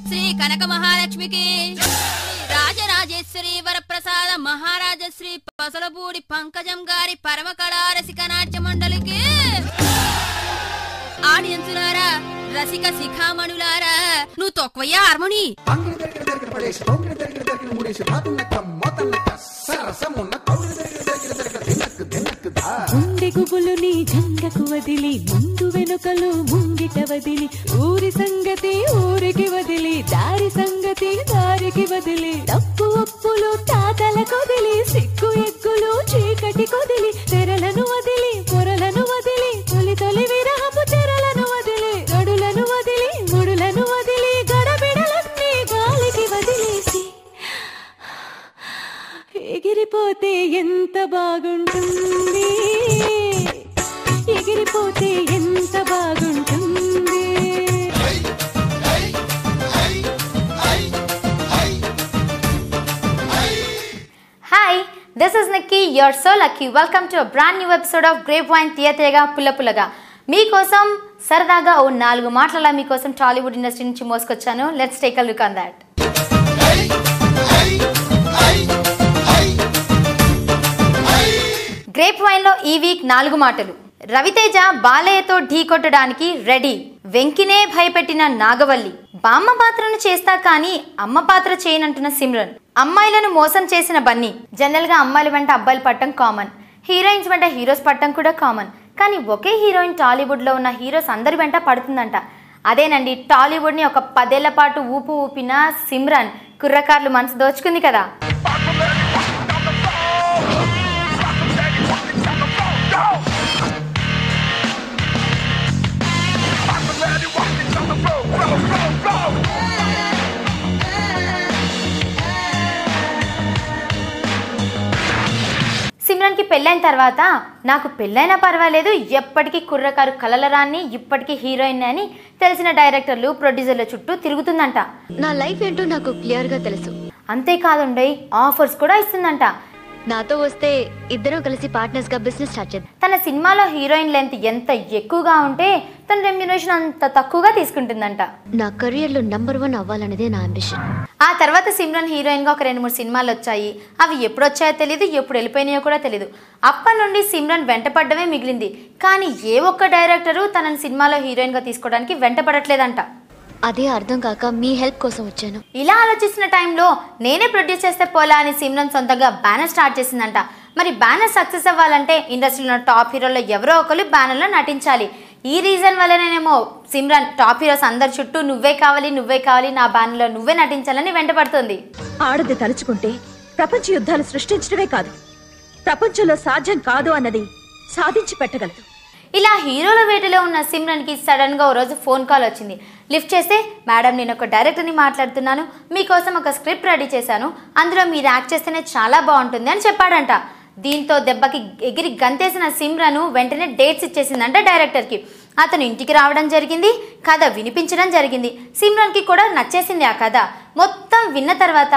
శ్రీ కనక మహాలక్ష్మికి, రాజరాజేశ్వరి వరప్రసాద మహారాజ శ్రీ పసలపూడి పంకజం గారి పరమ కళారసిక నాట్య మండలికి, ఆడియన్సులారా, రసిక శిఖామణులారా, నువ్వు తొక్కవయ్యా హార్మోని. గుండె గుబులు నీ జంగకు వదిలి, ముందు వెనుకలు ముంగిట వదిలి, ఊరి సంగతి ఊరికి వదిలి, దారి సంగతి దారికి వదిలి, తప్పు ఒప్పులు తాతల కొదిలి, సిగ్గు ఎగ్గులు చీకటి కొదిలి, తెరలను వదిలి పొరలను వదిలి, తొలి తొలి విరహపు తెరలను వదిలి, గడులను వదిలి ముడులను వదిలి, గడబిడలన్నీ గాలికి వదిలేసి ఎగిరిపోతే ఎంత బాగుంటుంది, ఎగిరిపోతే ఎంత బాగుంటుంది. Hi, this is Nikki, you're so lucky. Welcome to a brand new episode of Grape Wine తీయతేగా పుల్లపుల్లగా. మీకోసం సరదాగా ఓ 4 మాటల మీకోసం టాలీవుడ్ ఇండస్ట్రీ నుంచి మోసుకొచ్చాను. Let's take a look on that. Grape Wine లో ఈ వీక్ 4 మాటలు. రవితేజ బాలయ్యతో ఢీ కొట్టడానికి రెడీ. వెంకినే భయపెట్టిన నాగవల్లి. బామ్మ పాత్రను చేస్తా కానీ అమ్మ పాత్ర చేయనంటున్న సిమ్రన్. అమ్మాయిలను మోసం చేసిన బన్నీ. జనరల్ గా అమ్మాయిల వెంట అబ్బాయిలు పట్టడం కామన్, హీరోయిన్స్ వెంట హీరోస్ పట్టడం కూడా కామన్. కానీ ఒకే హీరోయిన్ టాలీవుడ్ లో ఉన్న హీరోస్ అందరి వెంట పడుతుందంట. అదేనండి, టాలీవుడ్ ని ఒక 10 ఏళ్ల పాటు ఊపిన సిమ్రన్. కుర్రకార్లు మనసు దోచుకుంది కదా. సిమ్రన్ కి పెళ్ళైన తర్వాత నాకు పెళ్ళైనా పర్వాలేదు, ఎప్పటికీ కుర్రకారు కలలరాన్ని, ఇప్పటికీ హీరోయిన్ అని తెలిసిన డైరెక్టర్లు ప్రొడ్యూసర్ల చుట్టూ తిరుగుతుందంట. నా లైఫ్ ఏంటో నాకు క్లియర్ గా తెలుసు. అంతేకాదుండీ, ఆఫర్స్ కూడా ఇస్తుందంట. నాతో వస్తే ఇద్దరం కలిసి పార్ట్నర్స్ గా బిజినెస్ స్టార్ట్ చేద్దాం. తన సినిమాలో హీరోయిన్ లెంత్ ఎంత ఎక్కువగా ఉంటే తన రెమ్యునరేషన్ అంత తక్కువగా తీసుకుంటుందంట. నా కెరియర్ లో నంబర్ 1 అవ్వాలనేదే నా అంబిషన్. ఆ తర్వాత సిమ్రన్ హీరోయిన్ గా ఒక 2-3 సినిమాలు వచ్చాయి. అవి ఎప్పుడు వచ్చాయో తెలియదు, ఎప్పుడు వెళ్ళిపోయినాయో కూడా తెలియదు. అప్పటి నుండి సిమ్రన్ వెంటపడ్డమే మిగిలింది. కానీ ఏ ఒక్క డైరెక్టరు తనని సినిమాలో హీరోయిన్ గా తీసుకోవడానికి వెంటపడట్లేదంట. అదే అర్థం కాక మీ హెల్ప్ కోసం వచ్చాను. ఇలా ఆలోచిస్తున్న టైంలో నేనే ప్రొడ్యూస్ చేస్తే పోలా అని సిమ్రన్ సొంతంగా బ్యానర్ స్టార్ట్ చేసిందంట. మరి బ్యానర్ సక్సెస్ అవ్వాలంటే ఇండస్ట్రీలో టాప్ హీరోల్లో ఎవరో ఒకరు బ్యానర్లో నటించాలి. ఈ రీజన్ వల్లనేమో సిమ్రన్ టాప్ హీరోస్ అందరి చుట్టూ నువ్వే కావాలి నా బ్యానర్లో నువ్వే నటించాలని వెంటపడుతుంది. ఆడది తలుచుకుంటే ప్రపంచ యుద్ధాలు సృష్టించడమే కాదు, ప్రపంచంలో సాధ్యం కాదు అన్నది సాధించి పెట్టగలదు. ఇలా హీరోల వేటలో ఉన్న సిమ్రన్ కి సడన్ గా ఓ రోజు ఫోన్ కాల్ వచ్చింది. లిఫ్ట్ చేస్తే, మేడం నేను ఒక డైరెక్టర్ని మాట్లాడుతున్నాను, మీకోసం ఒక స్క్రిప్ట్ రెడీ చేశాను, అందులో మీరు యాక్ట్ చేస్తేనే చాలా బాగుంటుంది అని చెప్పాడంట. దీంతో దెబ్బకి ఎగిరి గంతేసిన సిమ్రన్ వెంటనే డేట్స్ ఇచ్చేసిందంట డైరెక్టర్కి. అతను ఇంటికి రావడం జరిగింది, కథ వినిపించడం జరిగింది. సిమ్రన్కి కూడా నచ్చేసింది ఆ కథ. మొత్తం విన్న తర్వాత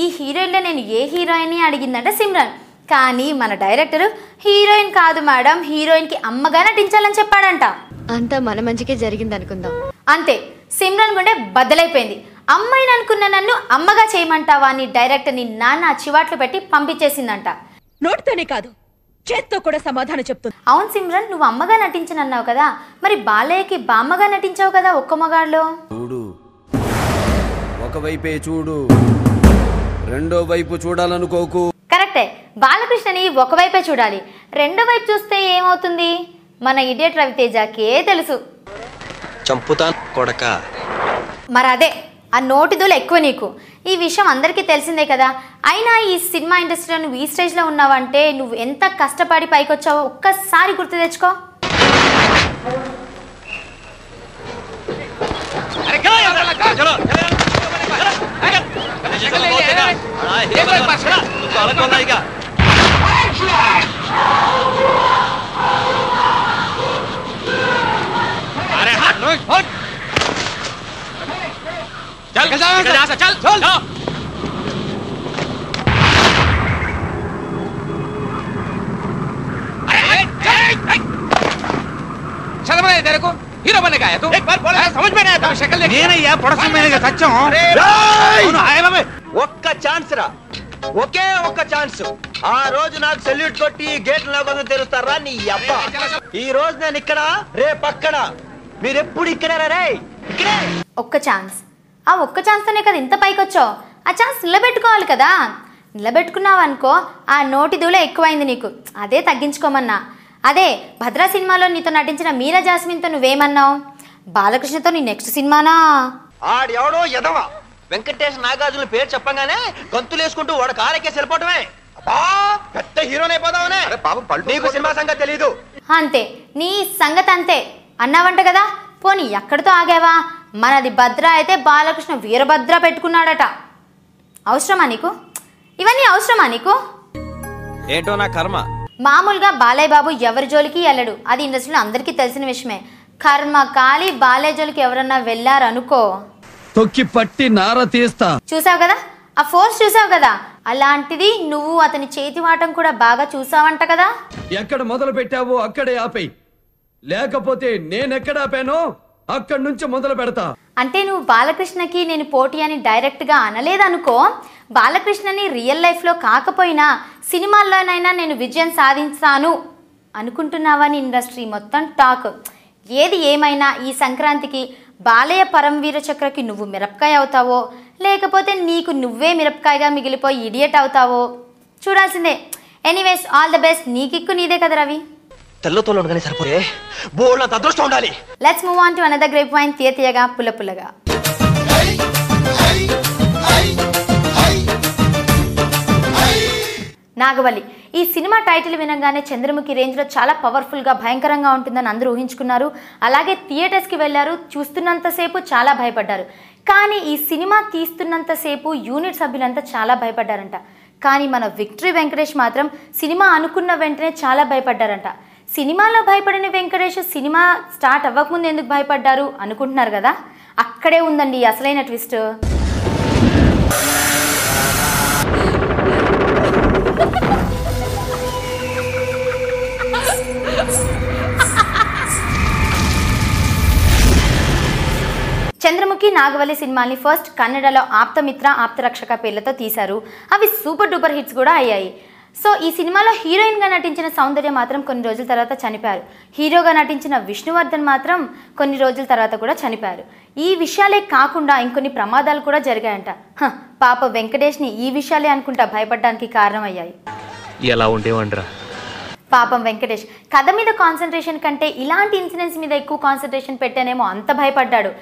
ఈ హీరోయిన్లో నేను ఏ హీరోయిన్ని అడిగిందంట సిమ్రన్. కానీ మన డైరెక్టర్ హీరోయిన్ కాదు మేడం, హీరోయిన్ కి అమ్మగా నటించాలని చెప్పాడంట. అంతా మన మంచికే జరిగింది అనుకుందాం. అంతే, సిమ్రన్ గుండె బద్దలైపోయింది. అమ్మాయిని అనుకున్న నన్ను అమ్మగా చేయమంటావా అని డైరెక్టర్ ని నాన్న చివాట్లు పెట్టి పంపించేసిందంట. నోటితోనే కాదు, చేత్తో కూడా సమాధానం చెప్తుంది. అవును సిమ్రన్, నువ్వు అమ్మగా నటించనన్నావు కదా, మరి బాలయ్యకి బామ్మగా నటించావు కదా ఒక్క మగాళ్ళలో. చూడు, ఒకవైపే చూడు, రెండో వైపు చూడాలనుకోకు. కరెక్టే, బాలకృష్ణని ఒకవైపే చూడాలి, రెండో వైపు చూస్తే ఏమవుతుంది మన ఇడియట్ రవితేజకే తెలుసు. చంపుతాను కొడక. మరి అదే, ఆ నోటిదోలు ఎక్కువ నీకు. ఈ విషయం అందరికీ తెలిసిందే కదా. అయినా ఈ సినిమా ఇండస్ట్రీలో నువ్వు ఈ స్టేజ్లో ఉన్నావంటే నువ్వు ఎంత కష్టపడి పైకొచ్చావో ఒక్కసారి గుర్తు తెచ్చుకో. तेरे को हीरो बनेगा तू एक बार बोला समझ में नहीं आता शक्ल देख నేనయ్యా ప్రొడక్షన్ మేనేజర్ సత్యం ఒక్క ఛాన్స్ రా ఒకే ఒక్క ఛాన్స్ ఆ రోజు నాకు సెల్యూట్ కొట్టి గేట్ లోకి తెరుస్తారా నీ అబ్బా ఈ రోజు నేను ఇక్కడ రేపు అక్కడ మీరెప్పుడు ఇక్కడే రే ఇక్కడే ఒక్క ఛాన్స్ ఆ ఒక్క ఛాన్స్తోనే కదా ఇంత పైకి వచ్చావు ఆ ఛాన్స్ నిలబెట్టుకోవాలి కదా నిలబెట్టుకున్నావు అనుకో ఆ నోటి దూల ఎక్కువైంది నీకు అదే తగ్గించుకోమన్నా అదే భద్రా సినిమాలో నీతో నటించిన మీరా జాస్మిన్తో నువ్వేమన్నావు బాలకృష్ణతో నీ నెక్స్ట్ సినిమానా ఆడెవడో ఎదవా వెంకటేష్ నాగార్జున పేరు చెప్పగానే గంతులు వేసుకుంటూ వాడు కారెక్కేసి వెళ్ళిపోవటమే పెద్ద హీరోనే పోదామనే నీకు సినిమా సంగతి తెలీదు అంతే నీ సంగతి అంతే అన్నావంట కదా పోనీ ఎక్కడితో ఆగావా మనది భద్ర అయితే బాలకృష్ణ వీరభద్ర పెట్టుకున్నాడట అవసరమా నీకు ఇవన్నీ అవసరమా నీకు ఏంటో నా కర్మ మామూలుగా బాలయ్య బాబు ఎవరి జోలికి వెళ్ళడు అది ఇండస్ట్రీలో అందరికీ తెలిసిన విషయమే కర్మ కాలి బాలయ్య జోలికి ఎవరన్నా వెళ్ళారనుకో తొక్కి పట్టి నార తీస్తా చూసావు కదా ఆ ఫోర్స్ చూసావు కదా అలాంటిది నువ్వు అతని చేతి వాటం కూడా బాగా చూసావంట కదా ఎక్కడ మొదలు పెట్టావో అక్కడే ఆపేయి లేకపోతే నేనెక్కడ ఆపానో అక్కడి నుంచి మొదలు పెడతా అంటే నువ్వు బాలకృష్ణకి నేను పోటీ అని డైరెక్ట్గా అనలేదనుకో బాలకృష్ణని రియల్ లైఫ్లో కాకపోయినా సినిమాల్లోనైనా నేను విజయం సాధించాను అనుకుంటున్నావని ఇండస్ట్రీ మొత్తం టాక్ ఏది ఏమైనా ఈ సంక్రాంతికి బాలయ్య పరమవీర చక్రకి నువ్వు మిరపకాయ అవుతావో లేకపోతే నీకు నువ్వే మిరపకాయగా మిగిలిపోయి ఇడియట్ అవుతావో చూడాల్సిందే ఎనీవేస్ ఆల్ ద బెస్ట్ నీ కిక్కు నీదే కదా రవి తెల్లతోలు ఉండగానే సరిపోయే బోల్డ్ అదృష్టం ఉండాలి let's move on to another grape wine తీయగా పుల్లగా నాగవల్లి ఈ సినిమా టైటిల్ వినగానే చంద్రముఖి రేంజ్లో చాలా పవర్ఫుల్గా భయంకరంగా ఉంటుందని అందరూ ఊహించుకున్నారు అలాగే థియేటర్స్కి వెళ్ళారు చూస్తున్నంతసేపు చాలా భయపడ్డారు కానీ ఈ సినిమా తీస్తున్నంతసేపు యూనిట్ సభ్యులంతా చాలా భయపడ్డారంట కానీ మన విక్టరీ వెంకటేష్ మాత్రం సినిమా అనుకున్న వెంటనే చాలా భయపడ్డారంట సినిమాలో భయపడిన వెంకటేష్ సినిమా స్టార్ట్ అవ్వకముందు ఎందుకు భయపడ్డారు అనుకుంటున్నారు కదా అక్కడే ఉందండి అసలైన ట్విస్ట్ చంద్రముఖి నాగవల్లి సినిమాల్ని ఫస్ట్ కన్నడలో ఆప్తమిత్ర ఆప్తరక్షక పేర్లతో తీశారు అవి సూపర్ డూపర్ హిట్స్ కూడా అయ్యాయి సో ఈ సినిమాలో హీరోయిన్గా నటించిన సౌందర్య మాత్రం కొన్ని రోజుల తర్వాత చనిపోయారు హీరోగా నటించిన విష్ణువర్ధన్ మాత్రం కొన్ని రోజుల తర్వాత కూడా చనిపోయారు ఈ విషయాలే కాకుండా ఇంకొన్ని ప్రమాదాలు కూడా జరిగాయంట పాప వెంకటేష్ని ఈ విషయాలే అనుకుంటా భయపడడానికి కారణమయ్యాయి ఎలా ఉండేవండ్రా పాపం వెంకటేష్ కథ మీద కాన్సన్ట్రేషన్ కంటే ఇలాంటి ఇన్సిడెంట్స్ మీద ఎక్కువ కాన్సన్ట్రేషన్ పెట్టానేమో అంత భయపడ్డాడు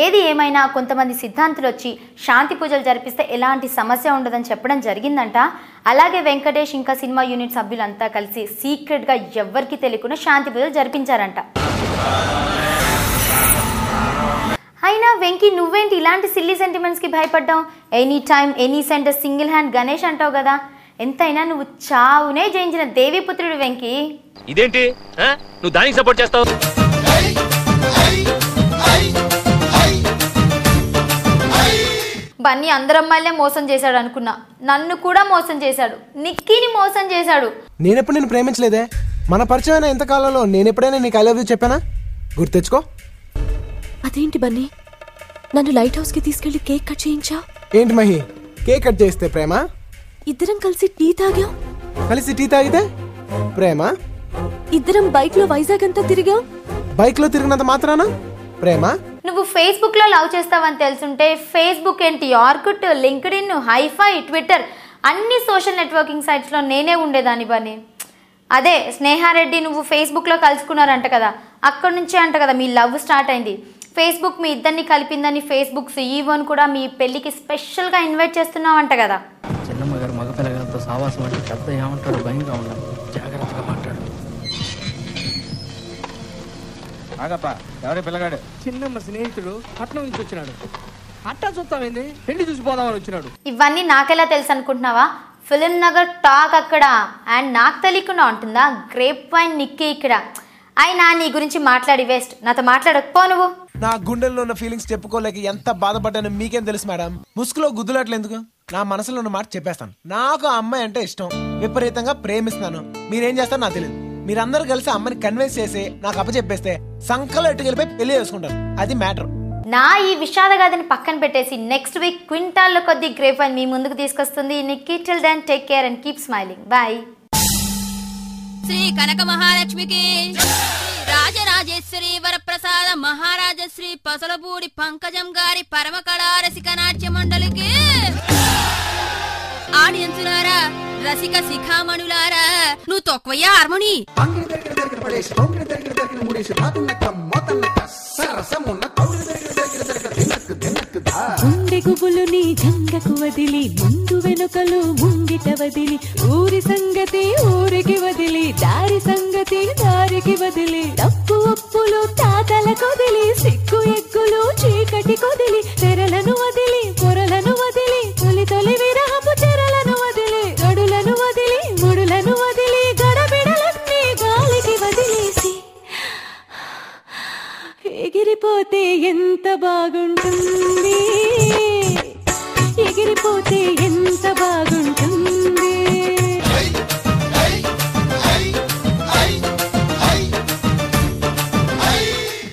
ఏది ఏమైనా కొంతమంది సిద్ధాంతులు వచ్చి శాంతి పూజలు జరిపిస్తే ఎలాంటి సమస్య ఉండదని చెప్పడం జరిగిందంట అలాగే వెంకటేష్ ఇంకా సినిమా యూనిట్ సభ్యులంతా కలిసి సీక్రెట్గా ఎవ్వరికి తెలియకుండా శాంతి పూజలు జరిపించారంట అయినా వెంకీ నువ్వేంటి ఇలాంటి సిల్లీ సెంటిమెంట్స్కి భయపడ్డావు any time any centre single hand Ganesh అంటావు కదా ఎంతైనా నువ్వు చావునే జయించిన దేవీపుత్రుడు వెంకీ ఇదేంటి నువ్వు దానికి సపోర్ట్ చేస్తావు బన్నీ అందరమ్మాయిలే మోసం చేశాడు అనుకున్నా నన్ను కూడా మోసం చేశాడు నిక్కీని మోసం చేశాడు నేనెప్పుడు నేను ప్రేమించలేదే మన పరిచయం ఎంతకాలంలో నేనెప్పుడైనా నీకు ఐ లవ్ యూ చెప్పానా గుర్తెచ్చుకో అదేంటి బన్నీ నన్ను లైట్ హౌస్ కి తీసుకెళ్లి కేక్ కట్ చేయించా ఏంటి మహి కేక్ కట్ చేస్తే ప్రేమ ఇద్దరం కలిసి టీ తాగాం కలిసి టీ తాగితే ప్రేమ ఇద్దరం బైక్ లో వైజాగ్ అంతా తిరిగాం బైక్ లో తిరిగినంత మాత్రానా ప్రేమ నువ్వు ఫేస్బుక్ లో లవ్ చేస్తావని తెలుసుంటే ఫేస్బుక్ ఏంటి ఆర్కుట్ లింక్డ్ఇన్ హైఫై ట్విట్టర్ అన్ని సోషల్ నెట్వర్కింగ్ సైట్స్ లో నేనే ఉండేదాన్ని బన్నీ అదే స్నేహారెడ్డి నువ్వు ఫేస్బుక్ లో కలుసుకున్నారంట కదా అక్కడి నుంచే అంట కదా మీ లవ్ స్టార్ట్ అయింది ఫేస్బుక్ మీ ఇద్దరిని కలిపిందని ఫేస్బుక్ సీఈఓని కూడా మీ పెళ్లికి స్పెషల్ గా ఇన్వైట్ చేస్తున్నావంట కదా చిన్నమ్మ గారు మగ పిల్లగారితో సావాసం అంటే పెద్ద ఏమంటాడు భయంగా ఉన్నాడు జాగ్రత్తగా మాట్లాడు ఆగప్ప ఎవరి పిల్లగాడు చిన్నమ్మ స్నేహితుడు పట్నం నుంచి వచ్చినాడు అట్టా చూస్తామైంది పెళ్లి చూసిపోదామని వచ్చినాడు. ఇవన్నీ నాకెలా తెలుసు అనుకుంటున్నావా? ఫిలిం నగర్ టాక్ అక్కడ, అండ్ నాకు తెలియకుండా ఉంటుందా గ్రేప్ వైన్ నిక్కి ఇక్కడ. అయినా నీ గురించి మాట్లాడి వేస్ట్, నాతో మాట్లాడకపో. నువ్వు నా గుండెల్లో ఉన్న ఫీలింగ్స్ చెప్పుకోలేక ఎంత బాధపడ్డానో మీకేం తెలుసు మేడం. ముసుగులో గుద్దులాట్లు ఎందుకు? నా మనసులో ఉన్న మాట చెప్పేస్తాను. నాకు ఆ అమ్మాయి అంటే ఇష్టం, విపరీతంగా ప్రేమిస్తున్నాను. మీరేం చేస్తారో నాకు తెలియదు. మీరందరూ కలిసి అమ్మని కన్విన్స్ చేసి నాకు అప్పచెప్పేస్తే సంకలో ఎట్టుకెళ్ళిపోయి పెళ్లి చేసుకుంటారు. అది మ్యాటర్. నా ఈ విషాద గాథని పక్కన పెట్టేసి నెక్స్ట్ వీక్ క్వింటాల్లో కొద్ది గ్రేప్ వైన్ మీ ముందుకు తీసుకొస్తుంది Nikki. Till then take care and keep smiling. Bye. Shri కనక మహాలక్ష్మికి, రాజరాజేశ్వరి వరప్రసాద మహారాజశ్రీ పసలపూడి పంకజం గారి పరమ కళారసిక నాట్య మండలికి, ఆడియన్సులారా, రసిక శిఖామణులారా, నువ్వు తొక్కవయ్యా హార్మోని. గుండె గుబులు నీ జంగకు వదిలి ముందు వెనుకలు ముంగిట వదిలి ఊరి సంగతి ఊరికి వదిలి దారి సంగతి దారికి వదిలి తప్పు ఒప్పులు తాతల కొదిలి సిక్కు ఎగ్గులు చీకటి కొదిలి తెరలను వదిలి పొరలను వదిలి తొలి తొలి విరహపు చెరలను వదిలి గడులను వదిలి ముడులను వదిలి గడబిడలన్నీ గాలికి వదిలేసి ఎగిరిపోతే ఎంత బాగుంటుంది.